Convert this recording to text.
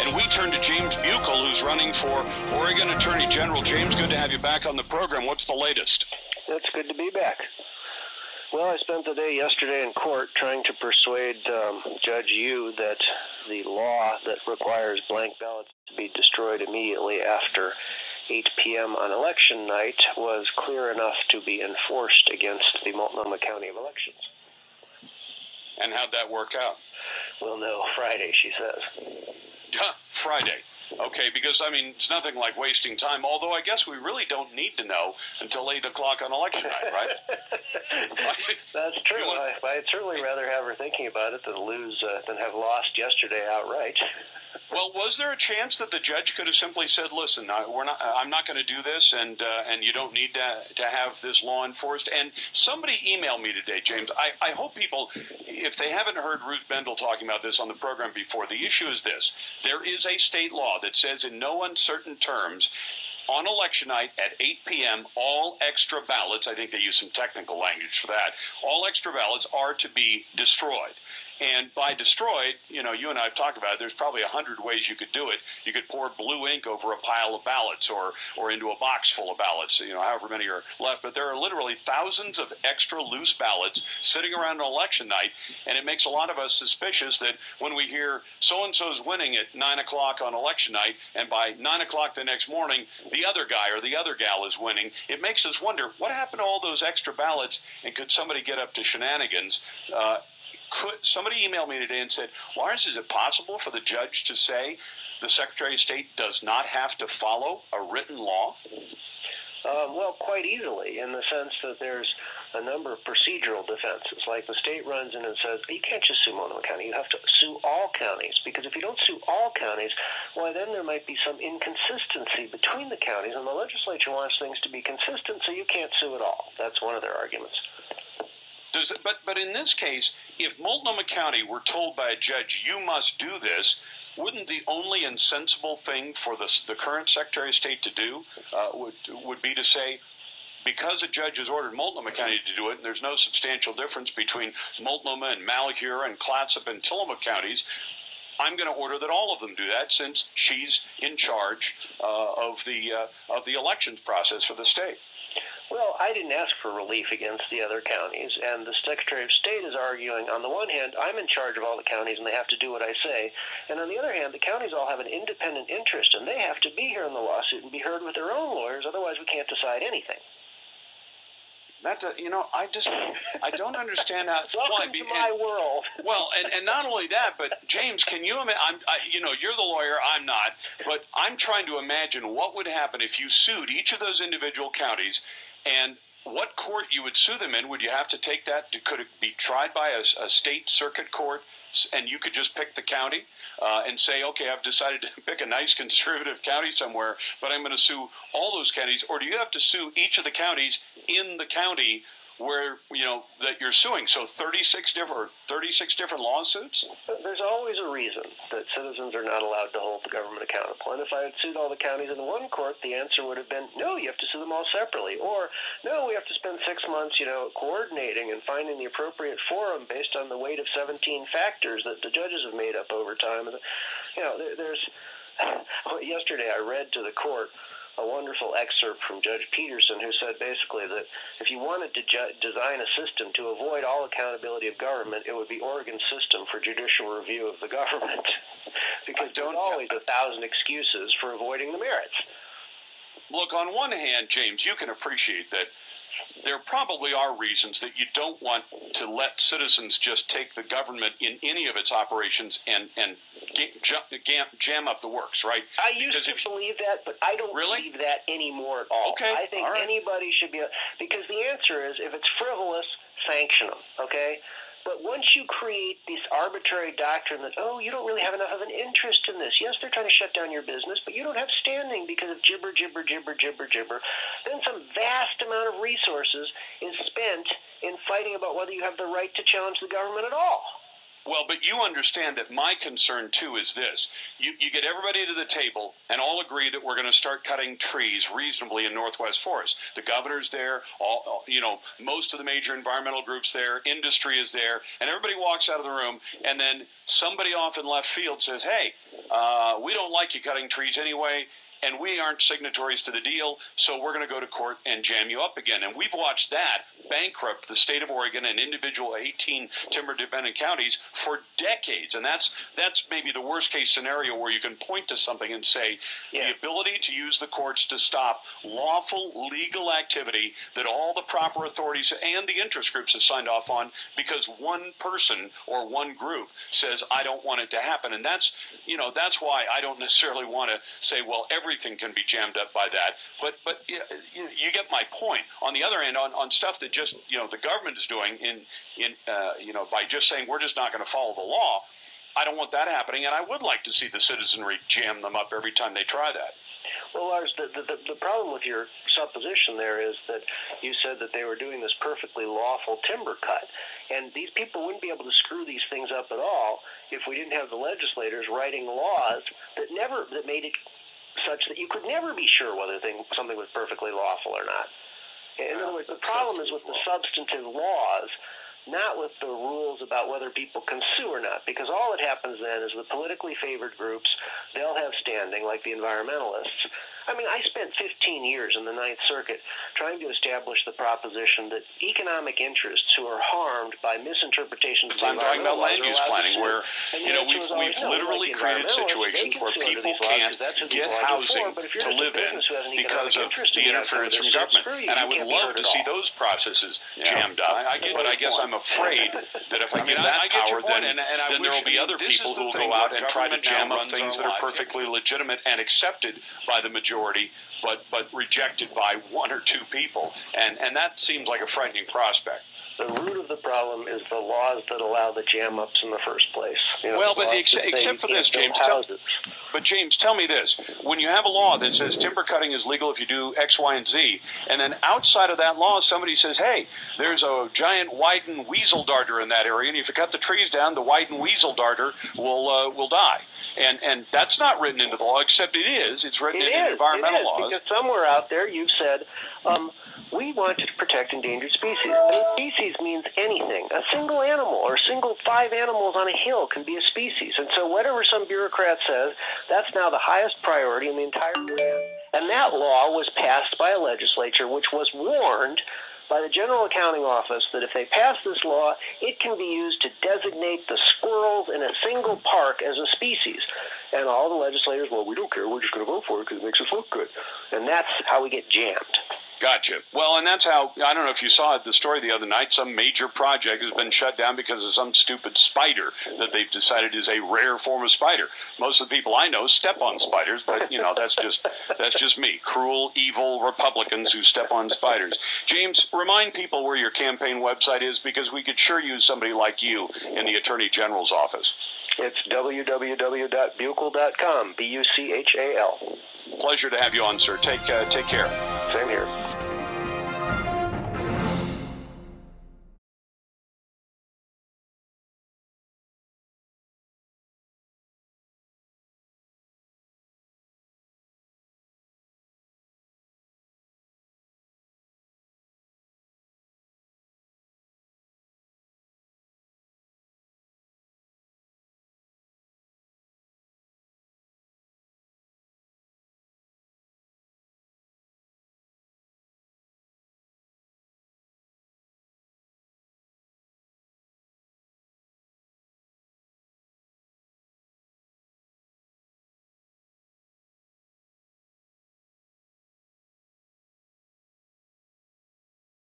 and we turn to James Buchal, who's running for Oregon Attorney General. James, good to have you back on the program. What's the latest? It's good to be back. Well, I spent the day yesterday in court trying to persuade Judge Yu that the law that requires blank ballots to be destroyed immediately after 8 p.m. on election night was clear enough to be enforced against the Multnomah County of elections. And how'd that work out? We'll know Friday, she says. Friday. Okay, because, I mean, it's nothing like wasting time, although I guess we really don't need to know until 8 o'clock on election night, right? That's true. I'd certainly rather have her thinking about it than have lost yesterday outright. Well, was there a chance that the judge could have simply said, listen, I'm not going to do this, and you don't need to have this law enforced? And somebody emailed me today, James. I hope people, if they haven't heard Ruth Bendel talking about this on the program before, the issue is this. There is a state law that says in no uncertain terms, on election night at 8 p.m., all extra ballots, I think they use some technical language for that, all extra ballots are to be destroyed. And by destroyed, you and I have talked about it, there's probably 100 ways you could do it. You could pour blue ink over a pile of ballots or into a box full of ballots, however many are left. But there are literally thousands of extra loose ballots sitting around on election night, and it makes a lot of us suspicious that when we hear so-and-so's winning at 9 o'clock on election night, and by 9 o'clock the next morning, the other guy or the other gal is winning, it makes us wonder, what happened to all those extra ballots, and could somebody get up to shenanigans? Somebody emailed me today and said, Lars, is it possible for the judge to say the Secretary of State does not have to follow a written law? Well, quite easily, in the sense that there's a number of procedural defenses. Like the state runs in and says, you can't just sue Multnomah County, you have to sue all counties, because if you don't sue all counties, why then there might be some inconsistency between the counties, and the legislature wants things to be consistent, so you can't sue at all. That's one of their arguments. But in this case, if Multnomah County were told by a judge, you must do this, wouldn't the only and sensible thing for the current Secretary of State to do would be to say, because a judge has ordered Multnomah County to do it, and there's no substantial difference between Multnomah and Malheur and Clatsop and Tillamook counties, I'm going to order that all of them do that, since she's in charge of the elections process for the state. Well, I didn't ask for relief against the other counties, and the Secretary of State is arguing, on the one hand, I'm in charge of all the counties and they have to do what I say, and on the other hand, the counties all have an independent interest, and they have to be here in the lawsuit and be heard with their own lawyers, otherwise we can't decide anything. I don't understand how. Welcome to my world. Well, and not only that, but James, can you imagine? You're the lawyer, I'm not, but I'm trying to imagine what would happen if you sued each of those individual counties, and what court you would sue them in. Would you have to take that? Could it be tried by a state circuit court, and you could just pick the county and say, okay, I've decided to pick a nice conservative county somewhere, but I'm going to sue all those counties? Or do you have to sue each of the counties in the county where that you're suing? So 36 different lawsuits? There's always a reason that citizens are not allowed to hold the government accountable. And if I had sued all the counties in one court, the answer would have been, no, you have to sue them all separately. Or, no, we have to spend 6 months, coordinating and finding the appropriate forum based on the weight of 17 factors that the judges have made up over time. Yesterday I read to the court a wonderful excerpt from Judge Peterson, who said basically that if you wanted to design a system to avoid all accountability of government, it would be Oregon's system for judicial review of the government, because there's always 1,000 excuses for avoiding the merits. Look, on one hand, James, you can appreciate that there probably are reasons that you don't want to let citizens just take the government in any of its operations and jam up the works, right? I used to believe that, but I don't believe that anymore at all. Okay. I think anybody should be, because the answer is, if it's frivolous, sanction them, okay? But once you create this arbitrary doctrine that, you don't really have enough of an interest in this. Yes, they're trying to shut down your business, but you don't have standing because of gibber. Then some vast amount of resources is spent in fighting about whether you have the right to challenge the government at all. Well, but you understand that my concern, too, is this. You get everybody to the table and all agree that we're going to start cutting trees reasonably in Northwest Forest. The governor's there, most of the major environmental groups there, industry is there, and everybody walks out of the room, and then somebody off in left field says, hey, we don't like you cutting trees anyway, and we aren't signatories to the deal, so we're going to go to court and jam you up again. And we've watched that bankrupt the state of Oregon and individual 18 timber-dependent counties for decades. And that's maybe the worst-case scenario where you can point to something and say the ability to use the courts to stop lawful, legal activity that all the proper authorities and the interest groups have signed off on because one person or one group says, I don't want it to happen. And that's why I don't necessarily want to say, well, everything can be jammed up by that. But you get my point. On the other hand, on stuff that just the government is doing by just saying we're just not going to follow the law, I don't want that happening, and I would like to see the citizenry jam them up every time they try that. Well, Lars, the problem with your supposition there is that you said that they were doing this perfectly lawful timber cut, and these people wouldn't be able to screw these things up at all if we didn't have the legislators writing laws that made it such that you could never be sure whether something was perfectly lawful or not. In other words, the problem is with the substantive laws, not with the rules about whether people can sue or not, because all that happens then is the politically favored groups, they'll have standing, like the environmentalists. I mean, I spent 15 years in the Ninth Circuit trying to establish the proposition that economic interests who are harmed by misinterpretations of the I'm talking about land use planning, where we've literally created situations where people can't get housing to live in because of the interference from government. And I would love to see those processes jammed up. But I guess I'm afraid that if I give that power, then there will be other people who will go out and try to jam up things that are perfectly legitimate and accepted by the majority, but rejected by one or two people, and that seems like a frightening prospect. The root of the problem is the laws that allow the jam-ups in the first place. Except for this, James. James, tell me this. When you have a law that says timber cutting is legal if you do X, Y, and Z, and then outside of that law, somebody says, hey, there's a giant Wyden weasel darter in that area, and if you cut the trees down, the Wyden weasel darter will die. And that's not written into the law, except it is. It's written in environmental laws. Because somewhere out there you've said, we want to protect endangered species. And species means anything. A single animal or 5 animals on a hill can be a species. And so whatever some bureaucrat says, that's now the highest priority in the entire land. And that law was passed by a legislature which was warned by the General Accounting Office that if they pass this law, it can be used to designate the squirrels in a single park as a species. And all the legislators, well, we don't care, we're just going to vote for it because it makes us look good. And that's how we get jammed. Gotcha. Well, and that's how, I don't know if you saw the story the other night, some major project has been shut down because of some stupid spider that they've decided is a rare form of spider. Most of the people I know step on spiders, but, that's just me. Cruel, evil Republicans who step on spiders. James, remind people where your campaign website is, because we could sure use somebody like you in the Attorney General's office. It's www.buchal.com, Buchal. Pleasure to have you on, sir. Take care. Same here.